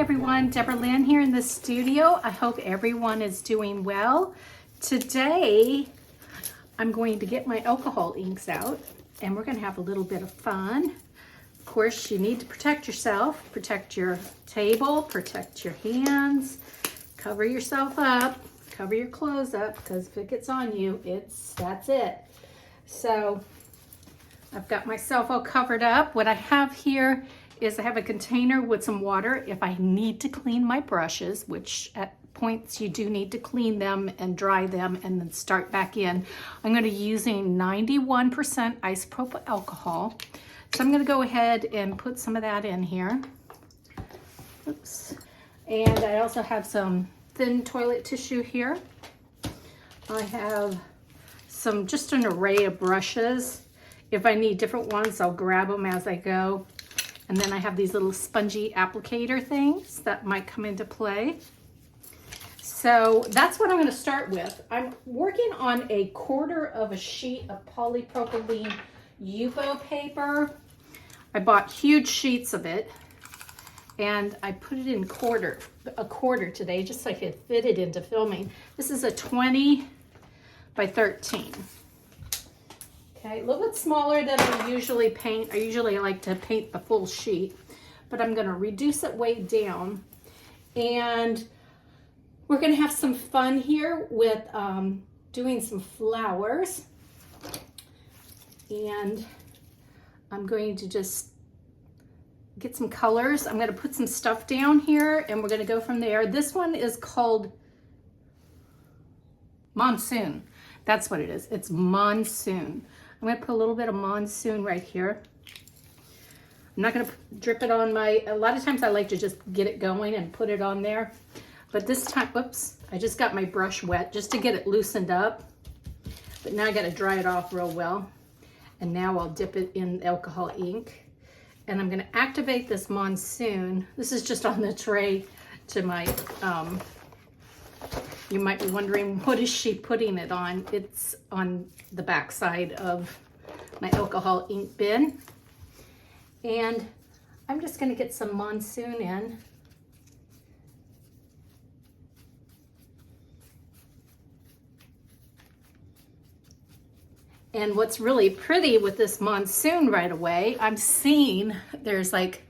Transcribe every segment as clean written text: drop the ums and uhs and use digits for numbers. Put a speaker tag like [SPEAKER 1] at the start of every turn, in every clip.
[SPEAKER 1] everyone, Deborah Lynn here in the studio. I hope everyone is doing well. Today, I'm going to get my alcohol inks out and we're going to have a little bit of fun. Of course, you need to protect yourself, protect your table, protect your hands, cover yourself up, cover your clothes up, because if it gets on you, that's it. So I've got myself all covered up. What I have here is I have a container with some water if I need to clean my brushes, which at points you do need to clean them and dry them and then start back in. I'm going to be using 91% isopropyl alcohol. So I'm going to go ahead and put some of that in here. Oops. And I also have some thin toilet tissue here. I have just an array of brushes. If I need different ones, I'll grab them as I go. And then I have these little spongy applicator things that might come into play. So that's what I'm going to start with. I'm working on a quarter of a sheet of polypropylene UPO paper. I bought huge sheets of it and I put it in a quarter today just so I could fit it into filming. This is a 20 by 13. Okay, a little bit smaller than I usually paint. I usually like to paint the full sheet, but I'm going to reduce it way down. And we're going to have some fun here with doing some flowers. And I'm going to just get some colors. I'm going to put some stuff down here and we're going to go from there. This one is called Monsoon. That's what it is. It's Monsoon. I'm going to put a little bit of Monsoon right here. I'm not going to drip it on a lot of times I like to just get it going and put it on there. But this time, whoops, I just got my brush wet just to get it loosened up. But now I got to dry it off real well. And now I'll dip it in alcohol ink. And I'm going to activate this Monsoon. This is just on the tray to my, you might be wondering, what is she putting it on? It's on the back side of my alcohol ink bin. And I'm just going to get some Monsoon in. And what's really pretty with this Monsoon right away, I'm seeing there's like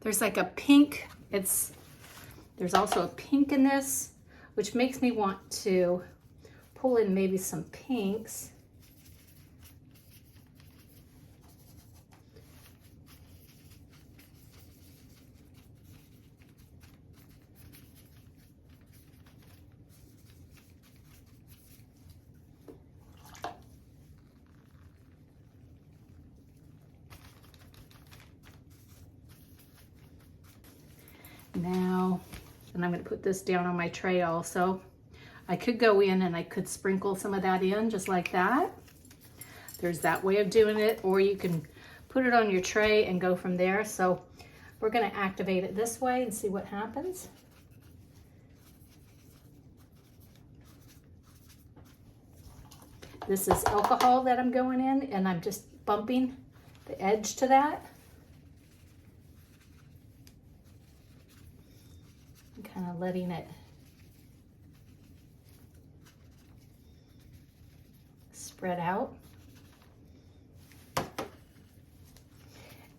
[SPEAKER 1] a pink, there's also a pink in this, which makes me want to pull in maybe some pinks. Now, and I'm going to put this down on my tray also. I could go in and I could sprinkle some of that in just like that. There's that way of doing it, or you can put it on your tray and go from there. So we're going to activate it this way and see what happens. This is alcohol that I'm going in and I'm just bumping the edge to that. Kind of letting it spread out.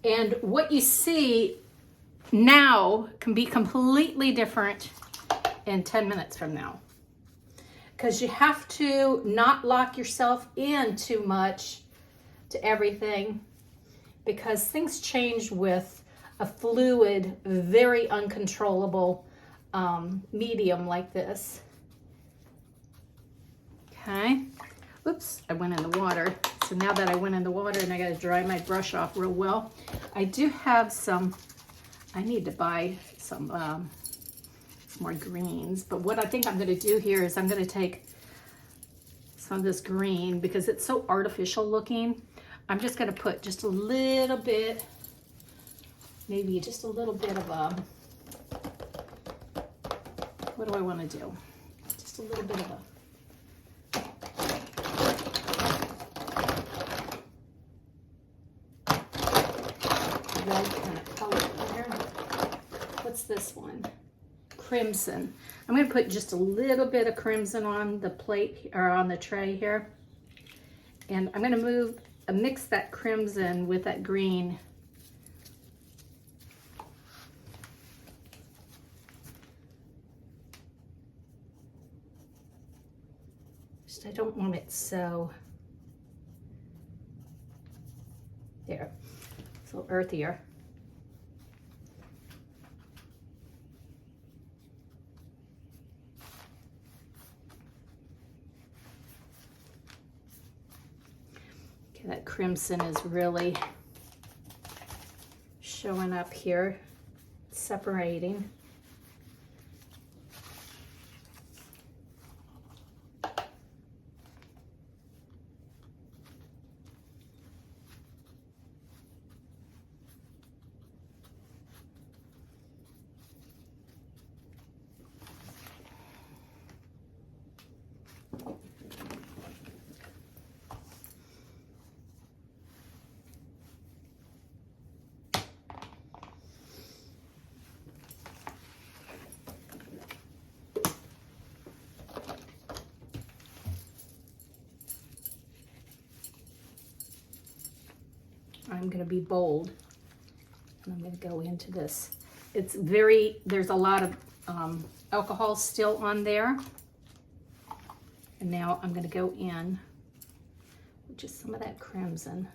[SPEAKER 1] And what you see now can be completely different in 10 minutes from now. Because you have to not lock yourself in too much to everything, because things change with a fluid, very uncontrollable medium like this. Okay. Oops, I went in the water. So now that I went in the water and I got to dry my brush off real well, I do have I need to buy some more greens. But what I think I'm going to do here is I'm going to take some of this green because it's so artificial looking. I'm just going to put just a little bit, maybe just a little bit of what do I want to do? Just a little bit of red kind of color in there. What's this one? Crimson. I'm going to put just a little bit of crimson on the plate or on the tray here. And I'm going to mix that crimson with that green. Just I don't want it so, there, it's a little earthier. That crimson is really showing up here, separating. I'm going to be bold, and I'm going to go into this. There's a lot of alcohol still on there. And now I'm going to go in with just some of that crimson.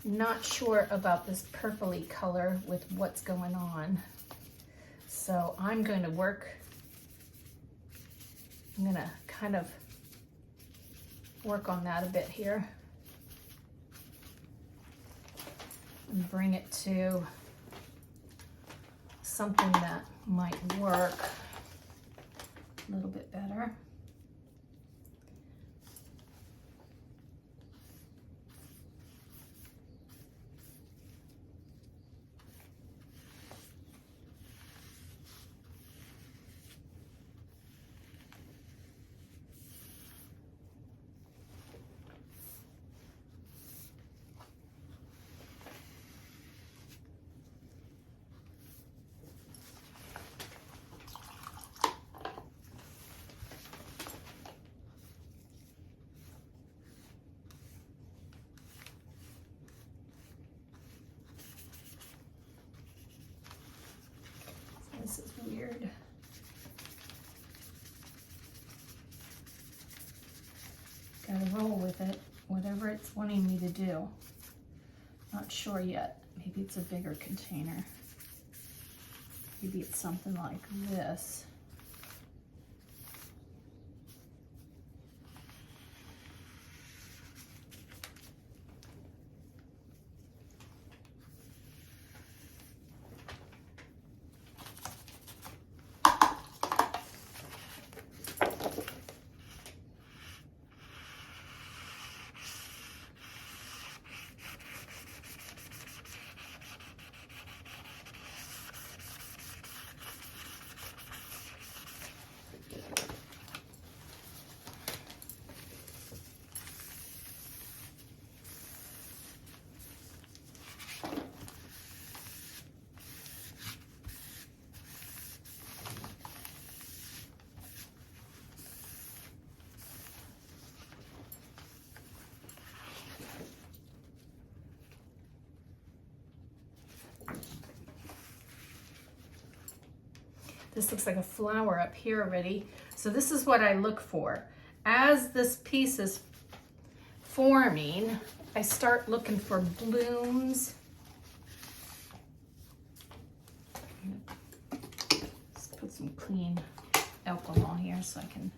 [SPEAKER 1] Not sure about this purpley color with what's going on. So I'm going to kind of work on that a bit here. And bring it to something that might work a little bit better. This is weird. Gotta roll with it, whatever it's wanting me to do. Not sure yet. Maybe it's a bigger container. Maybe it's something like this. This looks like a flower up here already. So this is what I look for. As this piece is forming, I start looking for blooms. Let's put some clean alcohol here so I can.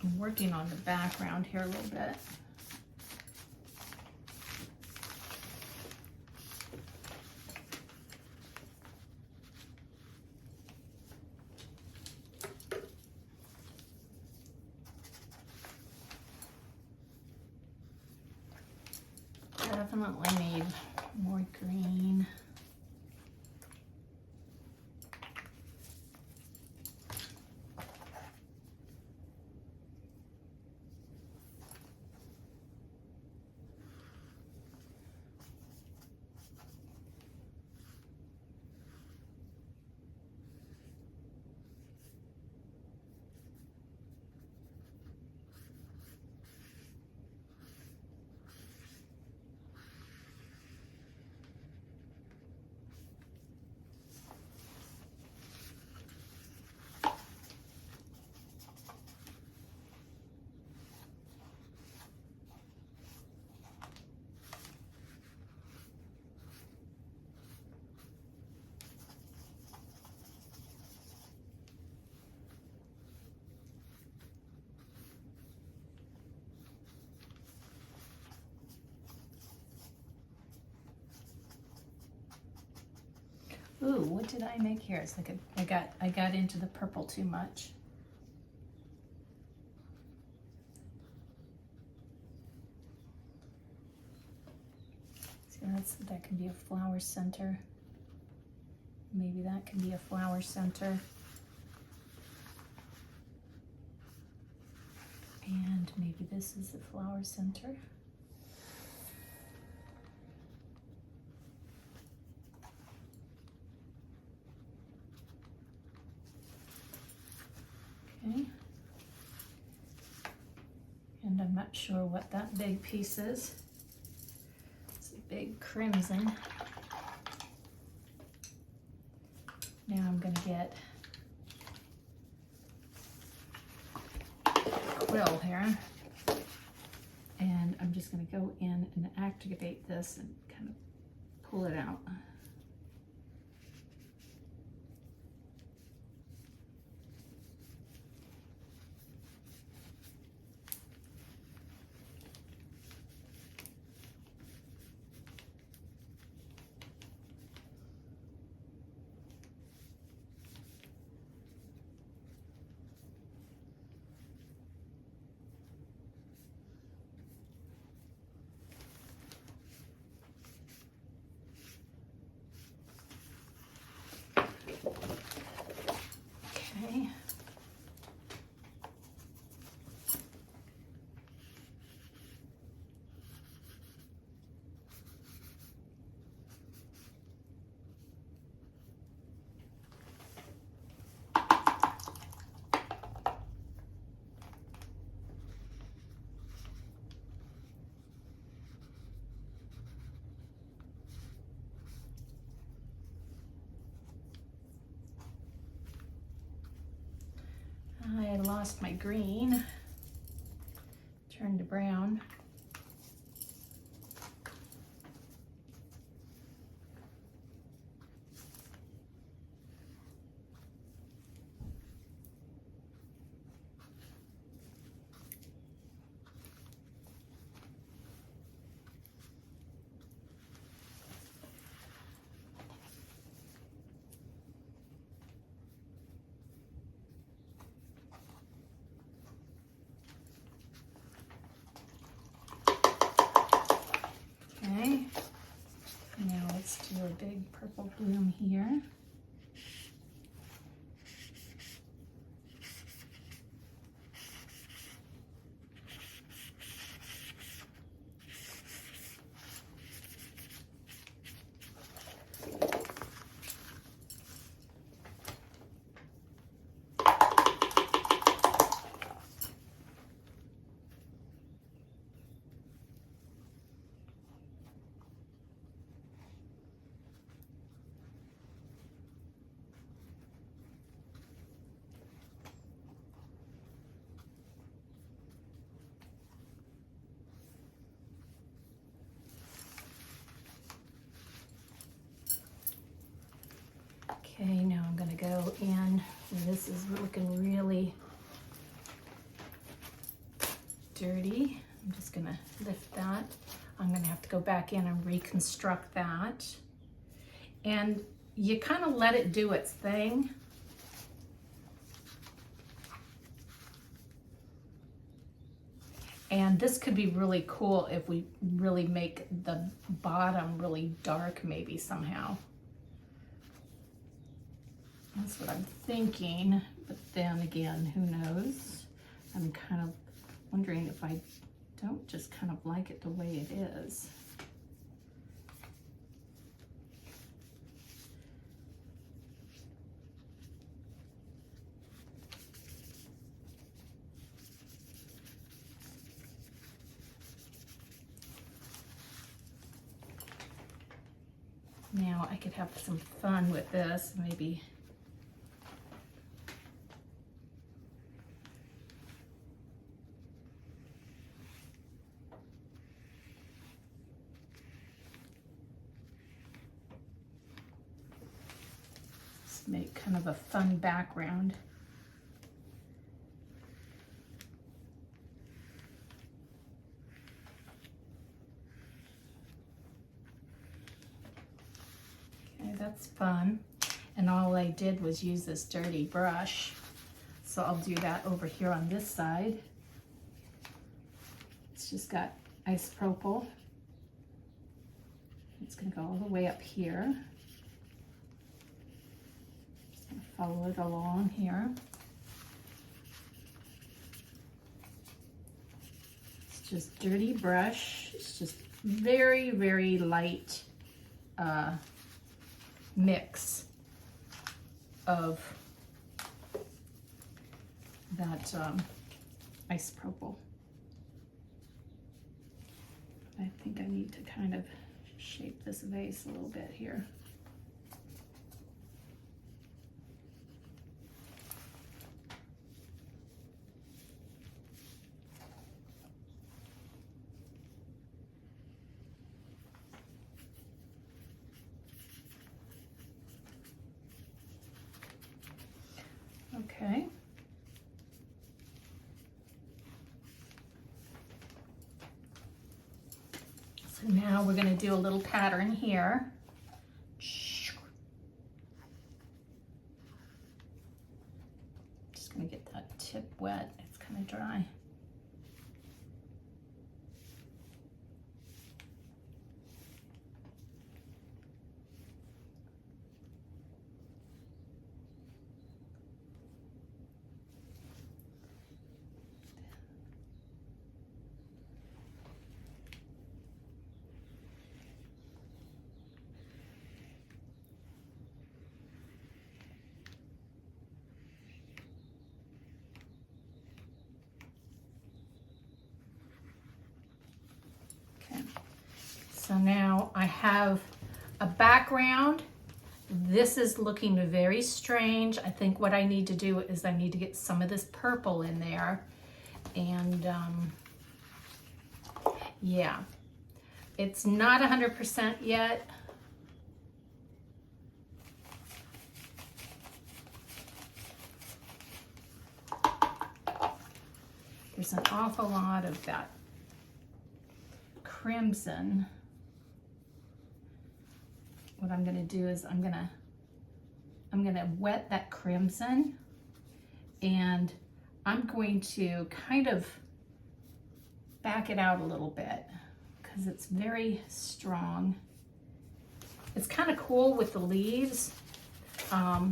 [SPEAKER 1] I'm working on the background here a little bit. Definitely need more green. Ooh, what did I make here? It's like I got into the purple too much. So that can be a flower center. Maybe that can be a flower center. And maybe this is the flower center. Okay. And I'm not sure what that big piece is. It's a big crimson. Now I'm going to get quill here. And I'm just going to go in and activate this and kind of pull it out. Okay. I had lost my green, turned to brown. Okay, now let's do a big purple bloom here. this is looking really dirty. I'm just gonna lift that. I'm gonna have to go back in and reconstruct that. And you kind of let it do its thing. And this could be really cool if we really make the bottom really dark maybe somehow. That's what I'm thinking, but then again, who knows? I'm kind of wondering if I don't just kind of like it the way it is. Now I could have some fun with this, maybe. Just make kind of a fun background. That's fun. And all I did was use this dirty brush. So I'll do that over here on this side. It's just got isopropyl. It's gonna go all the way up here. Just gonna follow it along here. It's just dirty brush. It's just very, very light mix of that isopropyl. I think I need to kind of shape this vase a little bit here. Okay. So now we're going to do a little pattern here. Just going to get that tip wet. It's kind of dry. So now I have a background. This is looking very strange. I think what I need to do is I need to get some of this purple in there. And yeah, it's not 100% yet. There's an awful lot of that crimson. What I'm going to do is I'm going to wet that crimson, and I'm going to kind of back it out a little bit because it's very strong. It's kind of cool with the leaves. I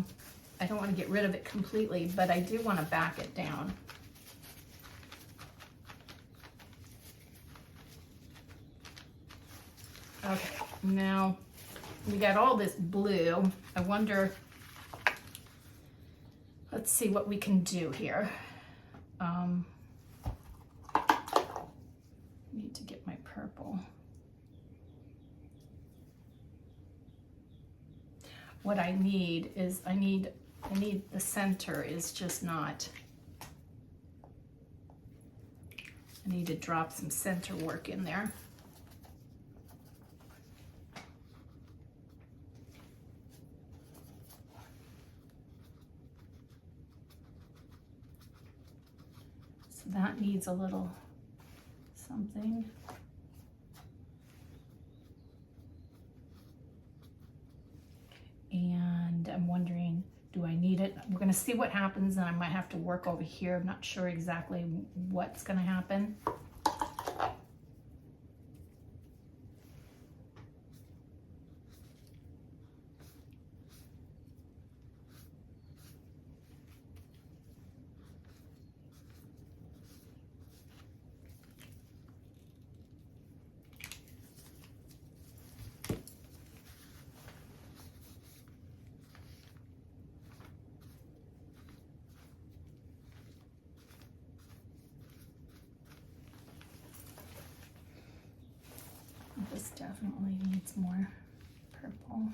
[SPEAKER 1] don't want to get rid of it completely, but I do want to back it down. Okay, now we got all this blue. I wonder, let's see what we can do here. Need to get my purple. What I need is, I need the center is just not, I need to drop some center work in there. that needs a little something. And I'm wondering, do I need it? We're gonna see what happens, and I might have to work over here. I'm not sure exactly what's gonna happen. This definitely needs more purple.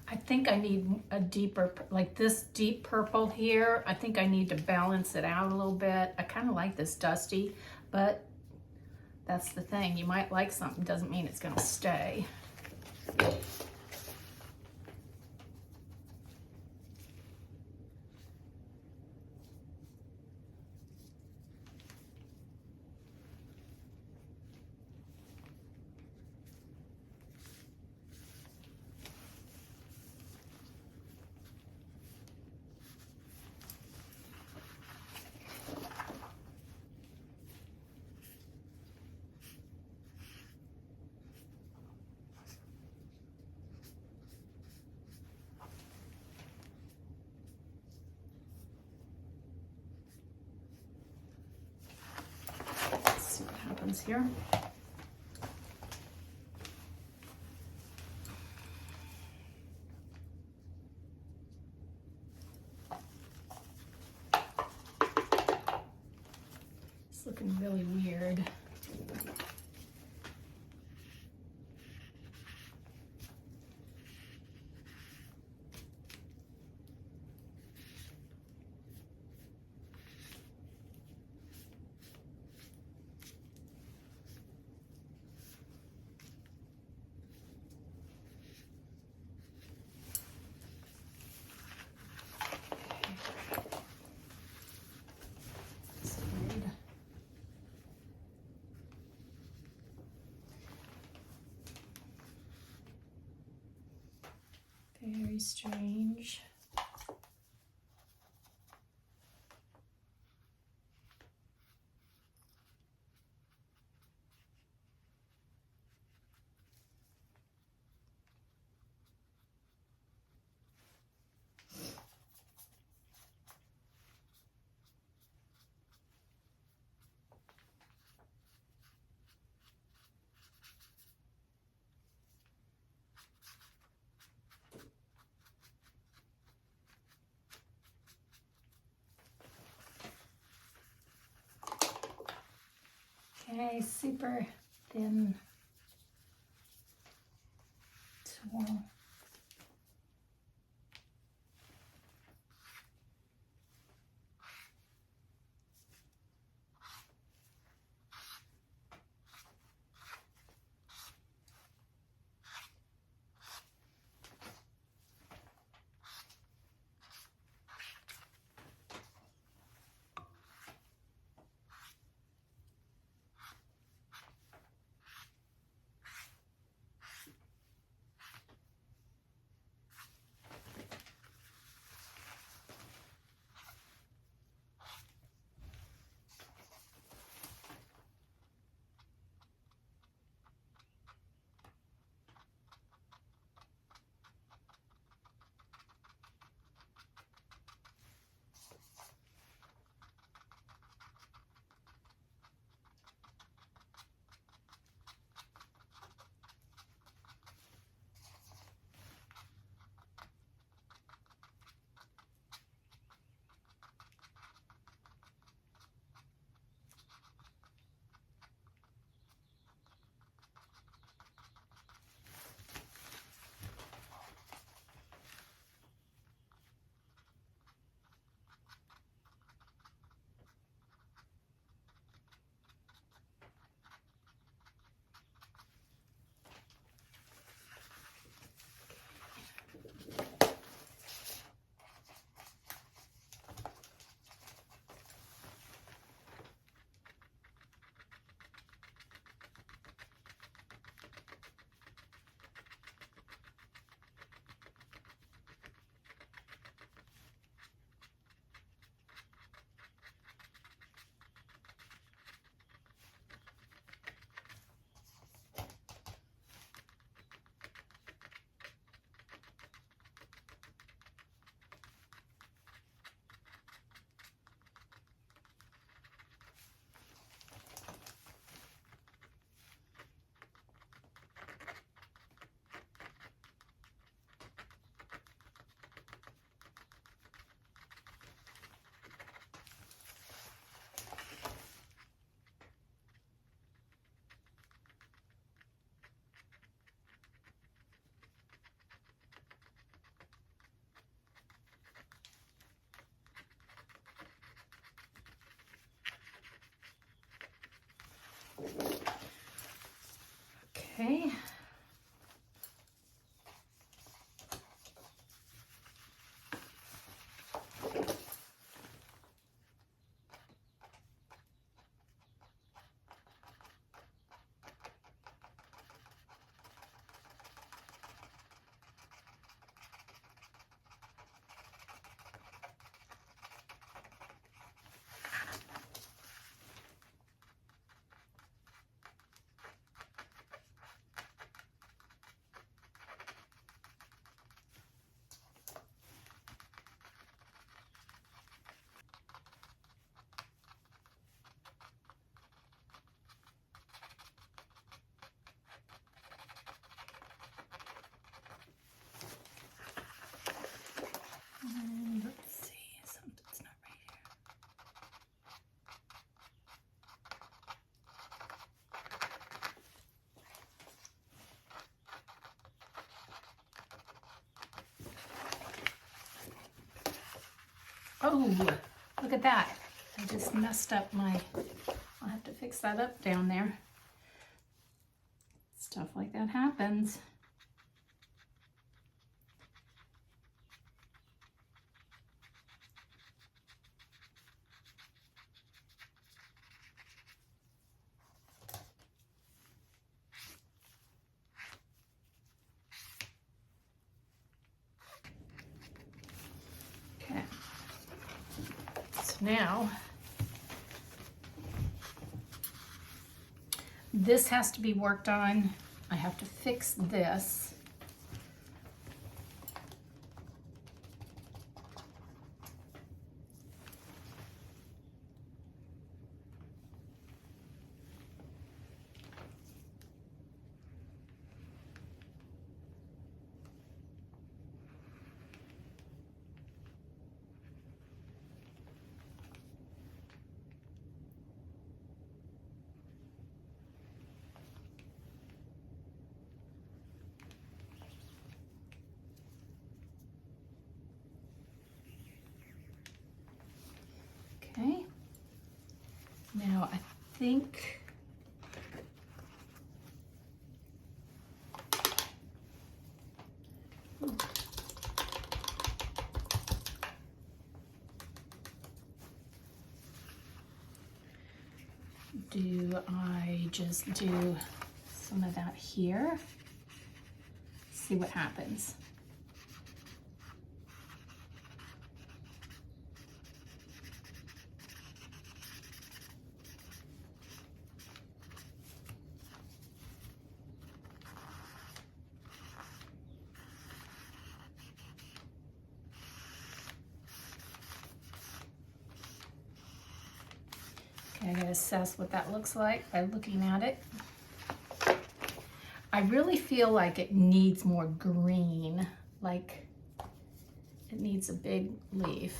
[SPEAKER 1] I think I need a deeper, like this deep purple here. I think I need to balance it out a little bit. I kind of like this dusty, but that's the thing. You might like something, doesn't mean it's gonna stay. Here. It's looking really weird. Very strange. Okay, super thin tool. Okay. And let's see, something's not right here. Oh, look at that. I just messed up my, I'll have to fix that up down there. Stuff like that happens. Okay. So now, this has to be worked on. I have to fix this. Okay. Now I think do I just do some of that here? See what happens. Okay, I gotta assess what that looks like by looking at it. I really feel like it needs more green, like it needs a big leaf.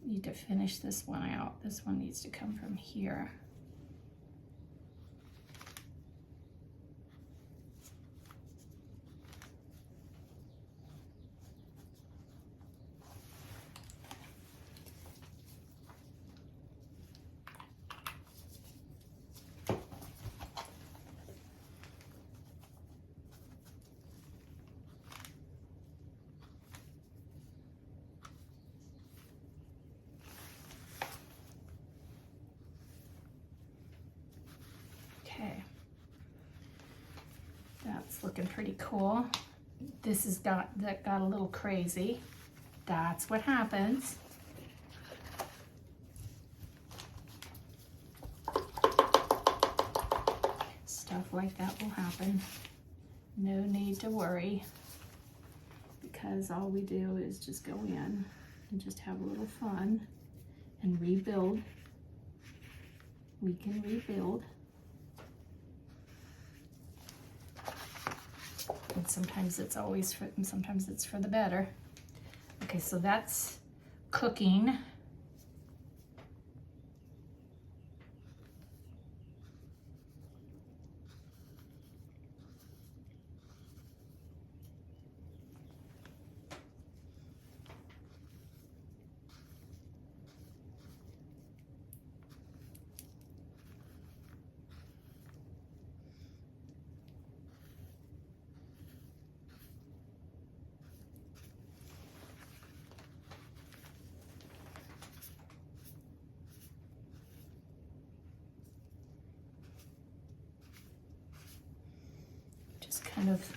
[SPEAKER 1] Need to finish this one out. This one needs to come from here. Okay, that's looking pretty cool. This has got a little crazy. That's what happens. Stuff like that will happen. No need to worry, because all we do is just go in and just have a little fun and rebuild. We can rebuild. And sometimes it's always for, and sometimes it's for the better. Okay, so that's cooking. kind of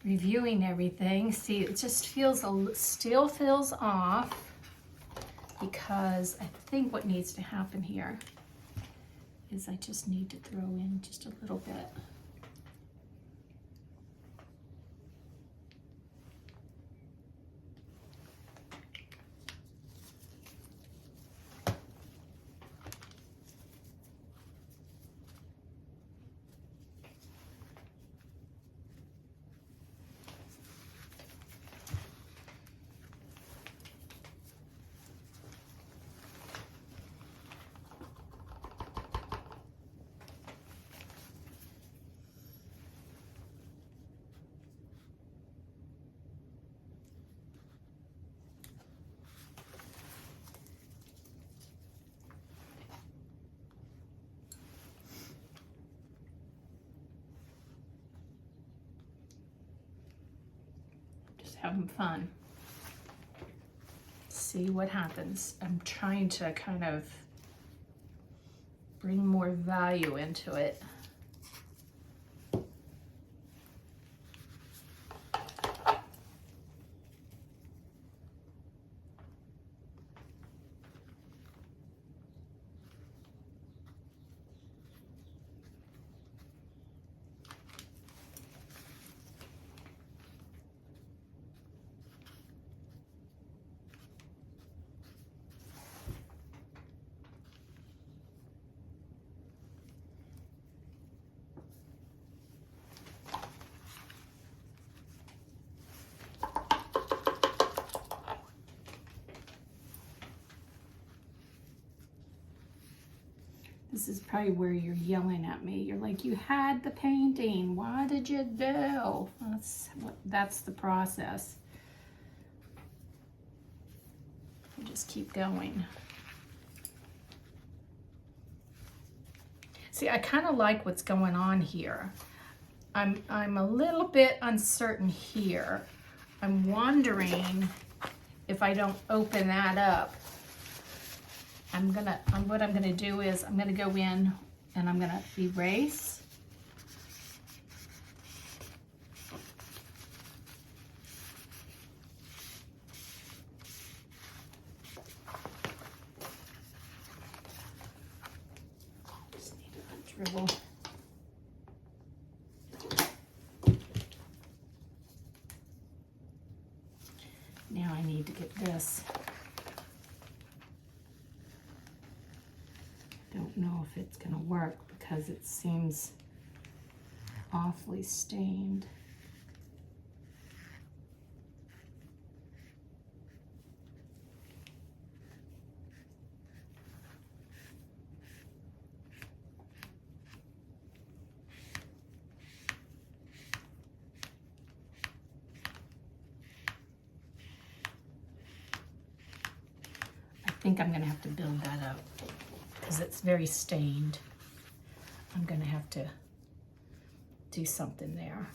[SPEAKER 1] reviewing everything. See, it just feels, still feels off, because I think what needs to happen here is I just need to throw in just a little bit. Having fun. See what happens. I'm trying to kind of bring more value into it. This is probably where you're yelling at me. You're like, you had the painting. Why did you do? That's the process. You just keep going. See, I kind of like what's going on here. I'm a little bit uncertain here. I'm wondering if I don't open that up. What I'm gonna do is I'm gonna go in and I'm gonna erase. Just need a dribble. Now I need to get this. Don't know if it's gonna work because it seems awfully stained. I think I'm gonna have to build that up, because it's very stained. I'm gonna have to do something there.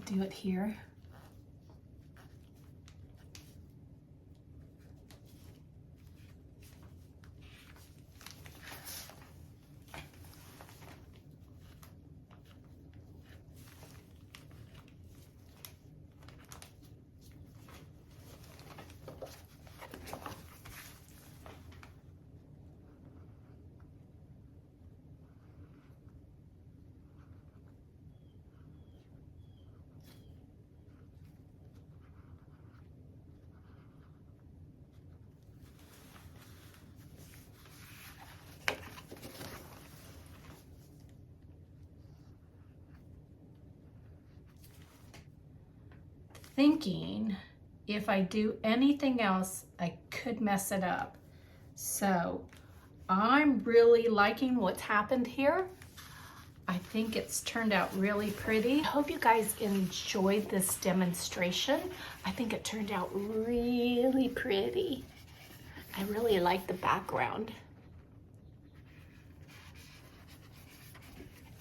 [SPEAKER 1] do it here. Thinking if I do anything else, I could mess it up. So I'm really liking what's happened here. I think it's turned out really pretty. I hope you guys enjoyed this demonstration. I think it turned out really pretty. I really like the background.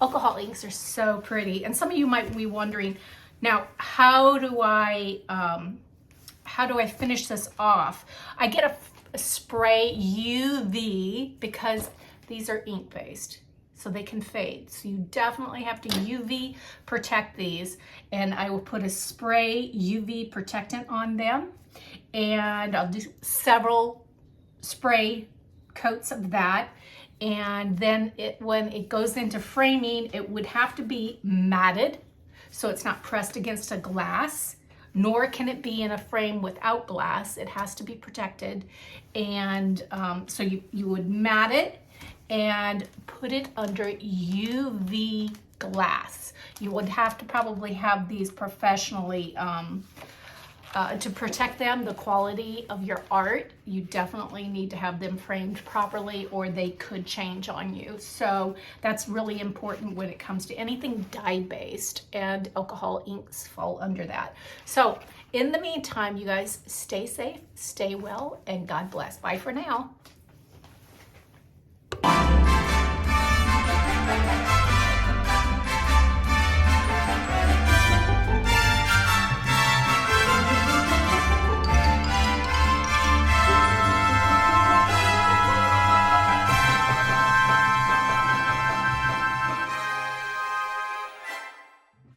[SPEAKER 1] Alcohol inks are so pretty. And some of you might be wondering, now, how do I finish this off? I get a spray UV because these are ink-based, so they can fade. So you definitely have to UV protect these. And I will put a spray UV protectant on them. And I'll do several spray coats of that. And then when it goes into framing, it would have to be matted, so it's not pressed against a glass, nor can it be in a frame without glass. It has to be protected. And so you would mat it and put it under UV glass. You would have to probably have these professionally to protect them, the quality of your art. You definitely need to have them framed properly or they could change on you. So that's really important when it comes to anything dye-based, and alcohol inks fall under that. So in the meantime, you guys stay safe, stay well, and God bless. Bye for now.